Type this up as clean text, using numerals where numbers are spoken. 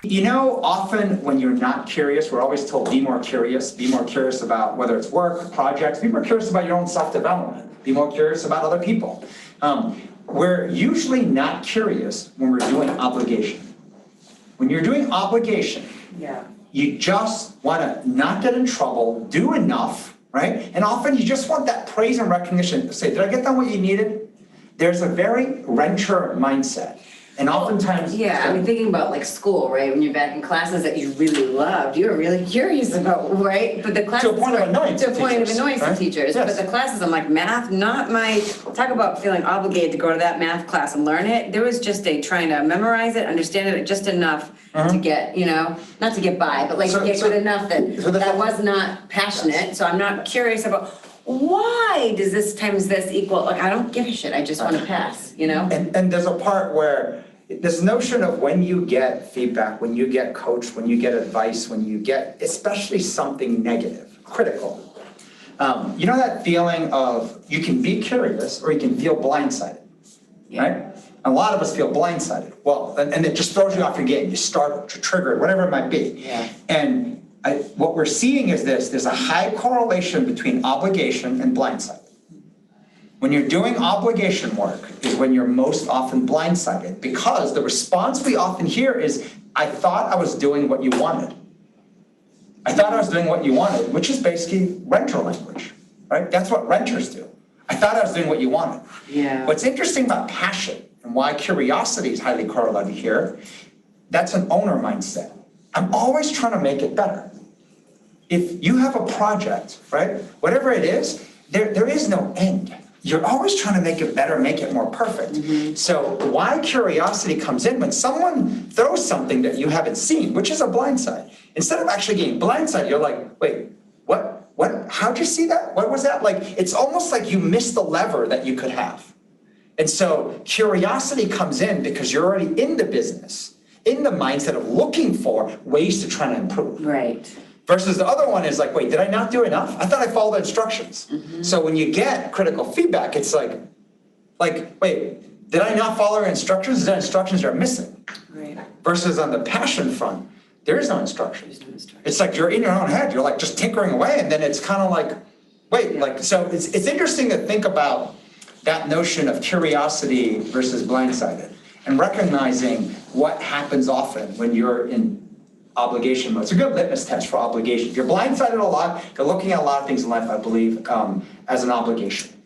You know, often when you're not curious, we're always told be more curious about whether it's work, projects, be more curious about your own self-development, be more curious about other people. We're usually not curious when we're doing obligation. When you're doing obligation, you just want to not get in trouble, do enough, right? And often you just want that praise and recognition to say, did I get done what you needed? There's a very renter mindset. And oftentimes, yeah, I mean, thinking about like school, right? When you're back in classes that you really loved, you were really curious about, right? But the classes to a point of annoyance, to teachers. Yes. But the classes, I'm like, math, not my. Talk about feeling obligated to go to that math class and learn it. There was just a trying to memorize it, understand it just enough to get, you know, not to get by, but like to get good enough that was not passionate. So I'm not curious about. Why does this times this equal, like, I don't give a shit, I just want to pass, you know? And there's a part where this notion of when you get feedback, when you get coached, when you get advice, when you get especially something negative, critical, you know that feeling of you can be curious or you can feel blindsided, right? A lot of us feel blindsided. Well, and it just throws you off your game. You start to trigger it, whatever it might be. And what we're seeing is there's a high correlation between obligation and blindsided. When you're doing obligation work is when you're most often blindsided, because the response we often hear is, I thought I was doing what you wanted. I thought I was doing what you wanted, which is basically renter language, right? That's what renters do. I thought I was doing what you wanted. Yeah. What's interesting about passion and why curiosity is highly correlated here, that's an owner mindset. I'm always trying to make it better. If you have a project, right, whatever it is, there is no end. You're always trying to make it better, make it more perfect. So why curiosity comes in when someone throws something that you haven't seen, which is a blindside. Instead of actually getting blindsided, you're like, wait, what, how'd you see that? What was that? Like, it's almost like you missed the lever that you could have. And so curiosity comes in because you're already in the business, in the mindset of looking for ways to try to improve. Right. Versus the other one is like, wait, did I not do enough? I thought I followed the instructions. So when you get critical feedback, it's like, wait, did I not follow your instructions? Is there instructions you're missing? Right. Versus on the passion front, there is no instructions. It's like you're in your own head. You're like just tinkering away, and then it's kind of like, wait, like, so it's interesting to think about that notion of curiosity versus blindsided and recognizing what happens often when you're in obligation mode. It's a good litmus test for obligation. If you're blindsided a lot, you're looking at a lot of things in life, I believe, as an obligation.